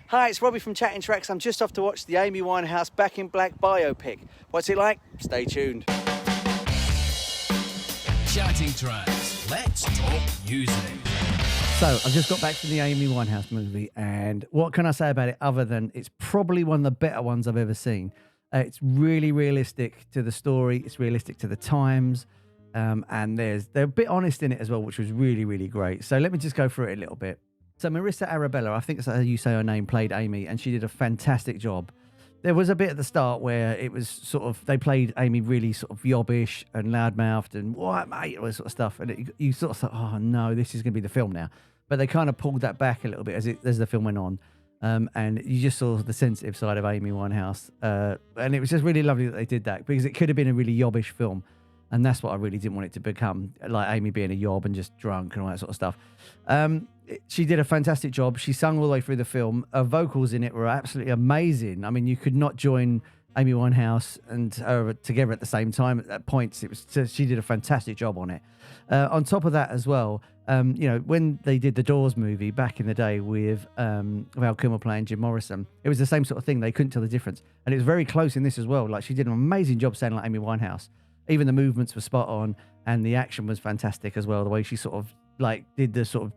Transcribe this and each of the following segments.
Hi, it's Robbie from Chatting Tracks. I'm just off to watch the Amy Winehouse Back in Black biopic. What's it like? Stay tuned. Chatting Tracks. Let's talk music. So, I've just got back from the Amy Winehouse movie, and what can I say about it other than it's probably one of the better ones I've ever seen. It's really realistic to the story, it's realistic to the times, and they're a bit honest in it as well, which was really, really great. So let me just go through it a little bit. So Marissa Arabella, I think that's how you say her name, played Amy, and she did a fantastic job. There was a bit at the start where it was sort of, they played Amy really sort of yobbish and loudmouthed and what, mate, all this sort of stuff. And you sort of thought, oh no, this is going to be the film now. But they kind of pulled that back a little bit as the film went on. And you just saw the sensitive side of Amy Winehouse. And it was just really lovely that they did that, because it could have been a really yobbish film. And that's what I really didn't want it to become, like Amy being a yob and just drunk and all that sort of stuff. She did a fantastic job. She sung all the way through the film. Her vocals in it were absolutely amazing. I mean, you could not join Amy Winehouse and her together at the same time at points. She did a fantastic job on it. On top of that as well, when they did the Doors movie back in the day with Val Kilmer playing Jim Morrison, it was the same sort of thing. They couldn't tell the difference. And it was very close in this as well. Like, she did an amazing job sounding like Amy Winehouse. Even the movements were spot on, and the action was fantastic as well. The way she sort of like did the sort of,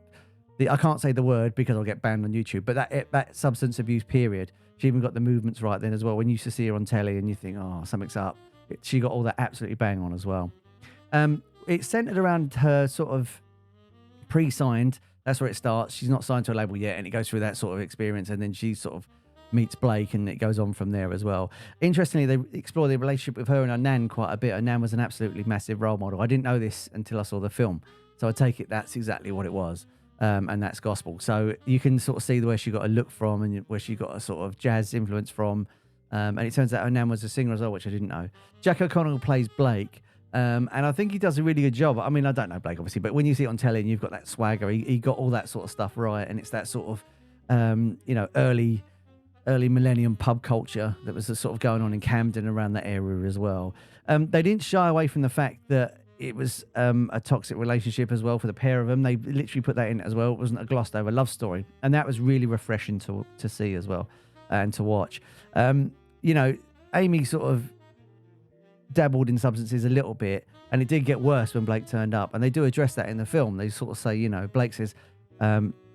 I can't say the word because I'll get banned on YouTube, but that substance abuse period, she even got the movements right then as well. When you used to see her on telly and you think, oh, something's up, she got all that absolutely bang on as well. It's centered around her sort of pre-signed. That's where it starts. She's not signed to a label yet, and it goes through that sort of experience, and then she sort of meets Blake, and it goes on from there as well. Interestingly, they explore the relationship with her and her nan quite a bit. Her nan was an absolutely massive role model. I didn't know this until I saw the film, so I take it that's exactly what it was, and that's gospel. So you can sort of see where she got a look from and where she got a sort of jazz influence from, and it turns out her nan was a singer as well, which I didn't know. Jack O'Connell plays Blake, and I think he does a really good job. I mean, I don't know Blake, obviously, but when you see it on telly and you've got that swagger, he got all that sort of stuff right, and it's that sort of, early millennium pub culture that was sort of going on in Camden around that area as well. They didn't shy away from the fact that it was a toxic relationship as well for the pair of them. They literally put that in as well. It wasn't a glossed over love story. And that was really refreshing to see as well and to watch. Amy sort of dabbled in substances a little bit, and it did get worse when Blake turned up. And they do address that in the film. They sort of say, Blake says,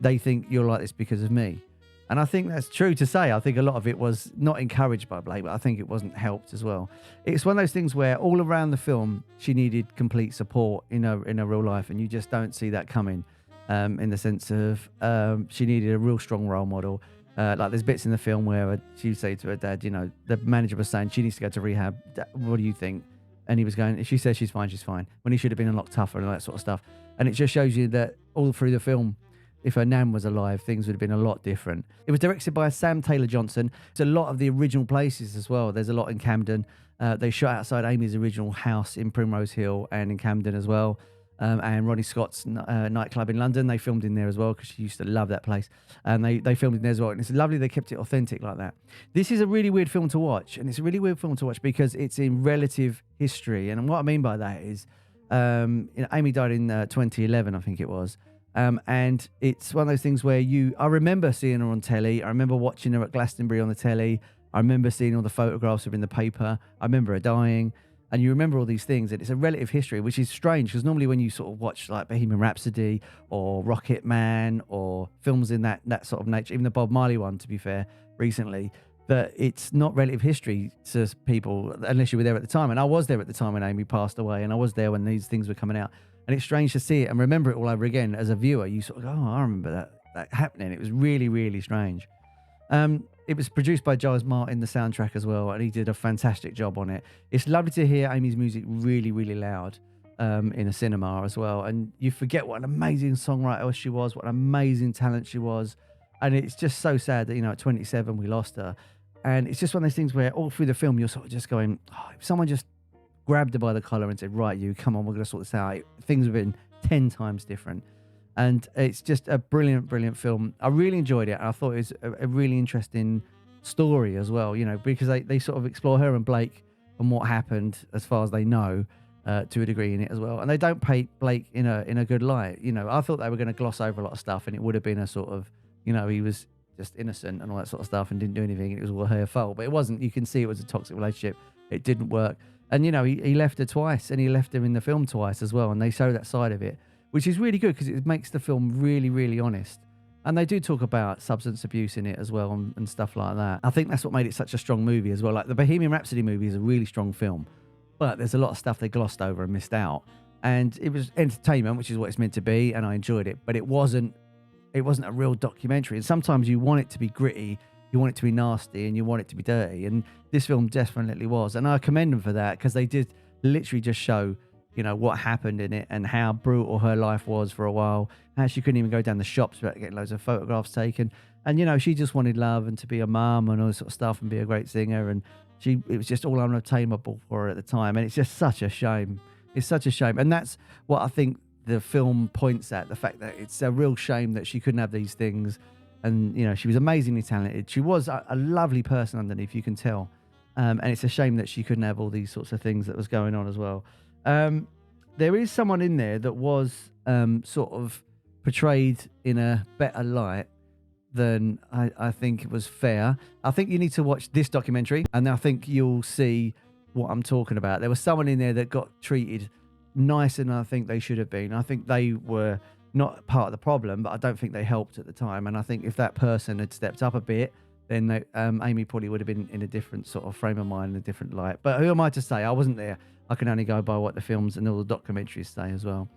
they think you're like this because of me. And I think that's true to say. I think a lot of it was not encouraged by Blake, but I think it wasn't helped as well. It's one of those things where all around the film, she needed complete support in her real life, and you just don't see that coming, in the sense of she needed a real strong role model. Like there's bits in the film where she would say to her dad, the manager was saying she needs to go to rehab. What do you think? And he was going, if she says she's fine, she's fine. When he should have been a lot tougher and all that sort of stuff. And it just shows you that all through the film, if her nan was alive, things would have been a lot different. It was directed by Sam Taylor Johnson. It's a lot of the original places as well. There's a lot in Camden. They shot outside Amy's original house in Primrose Hill and in Camden as well. And Ronnie Scott's nightclub in London, they filmed in there as well, because she used to love that place. And they filmed in there as well. And it's lovely they kept it authentic like that. This is a really weird film to watch. And it's a really weird film to watch because it's in relative history. And what I mean by that is, Amy died in 2011, I think it was. And it's one of those things where I remember seeing her on telly. I remember watching her at Glastonbury on the telly. I remember seeing all the photographs of her in the paper. I remember her dying. And you remember all these things. And it's a relative history, which is strange, because normally when you sort of watch like Bohemian Rhapsody or Rocket Man or films in that sort of nature, even the Bob Marley one, to be fair, recently, that it's not relative history to people unless you were there at the time. And I was there at the time when Amy passed away, and I was there when these things were coming out. And it's strange to see it and remember it all over again as a viewer. You sort of go, oh, I remember that happening. It was really, really strange. It was produced by Giles Martin, the soundtrack as well, and he did a fantastic job on it. It's lovely to hear Amy's music really, really loud in a cinema as well. And you forget what an amazing songwriter she was, what an amazing talent she was. And it's just so sad that, at 27, we lost her. And it's just one of those things where all through the film, you're sort of just going, oh, if someone just grabbed her by the collar and said, right, you, come on, we're going to sort this out, things have been 10 times different. And it's just a brilliant, brilliant film. I really enjoyed it. And I thought it was a really interesting story as well, because they sort of explore her and Blake and what happened as far as they know, to a degree in it as well. And they don't paint Blake in a good light. I thought they were going to gloss over a lot of stuff, and it would have been a sort of, he was just innocent and all that sort of stuff and didn't do anything. It was all her fault, but it wasn't. You can see it was a toxic relationship. It didn't work. And, you know, he left her twice, and he left her in the film twice as well. And they show that side of it, which is really good because it makes the film really, really honest. And they do talk about substance abuse in it as well and stuff like that. I think that's what made it such a strong movie as well. Like the Bohemian Rhapsody movie is a really strong film, but there's a lot of stuff they glossed over and missed out. And it was entertainment, which is what it's meant to be, and I enjoyed it. But it wasn't a real documentary. And sometimes you want it to be gritty, you want it to be nasty, and you want it to be dirty. And this film definitely was. And I commend them for that because they did literally just show, you know, what happened in it and how brutal her life was for a while. How she couldn't even go down the shops without getting loads of photographs taken. And, you know, she just wanted love and to be a mum and all this sort of stuff and be a great singer. And it was just all unobtainable for her at the time. And it's just such a shame. It's such a shame. And that's what I think the film points at, the fact that it's a real shame that she couldn't have these things. And, you know, she was amazingly talented. She was a lovely person underneath, you can tell. And it's a shame that she couldn't have all these sorts of things that was going on as well. There is someone in there that was sort of portrayed in a better light than I think it was fair. I think you need to watch this documentary, and I think you'll see what I'm talking about. There was someone in there that got treated nicer than I think they should have been. I think they were not part of the problem, but I don't think they helped at the time. And I think if that person had stepped up a bit, then Amy probably would have been in a different sort of frame of mind, in a different light. But who am I to say? I wasn't there. I can only go by what the films and all the documentaries say as well.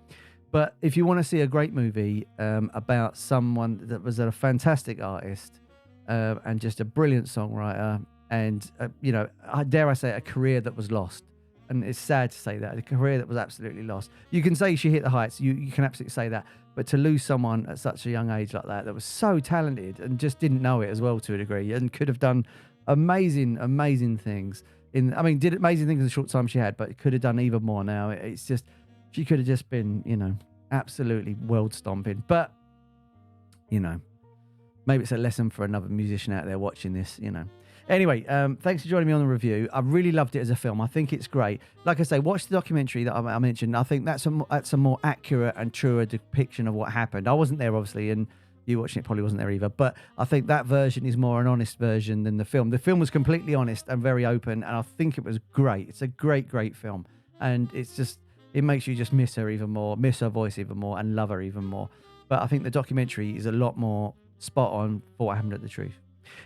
But if you want to see a great movie about someone that was a fantastic artist and just a brilliant songwriter and, you know, dare I say, a career that was lost. And it's sad to say that, a career that was absolutely lost. You can say she hit the heights. You can absolutely say that. But to lose someone at such a young age like that was so talented and just didn't know it as well to a degree and could have done amazing, amazing things. Did amazing things in the short time she had, but could have done even more now. It's just, she could have just been, you know, absolutely world stomping. But, you know, maybe it's a lesson for another musician out there watching this, you know. Anyway, thanks for joining me on the review. I really loved it as a film. I think it's great. Like I say, watch the documentary that I mentioned. I think that's a more accurate and truer depiction of what happened. I wasn't there, obviously, and you watching it probably wasn't there either. But I think that version is more an honest version than the film. The film was completely honest and very open, and I think it was great. It's a great, great film. And it's just, it makes you just miss her even more, miss her voice even more, and love her even more. But I think the documentary is a lot more spot on for what happened at the truth.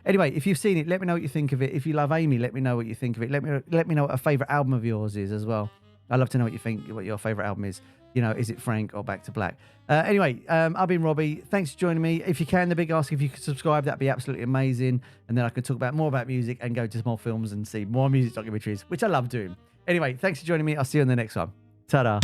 Anyway, if you've seen it, let me know what you think of it. If you love Amy, let me know what you think of it. Let me know what a favourite album of yours is as well. I'd love to know what you think, what your favourite album is. You know, is it Frank or Back to Black? Anyway, I've been Robbie. Thanks for joining me. If you can, the big ask, if you could subscribe, that'd be absolutely amazing. And then I can talk more about music and go to more films and see more music documentaries, which I love doing. Anyway, thanks for joining me. I'll see you on the next one. Ta-da.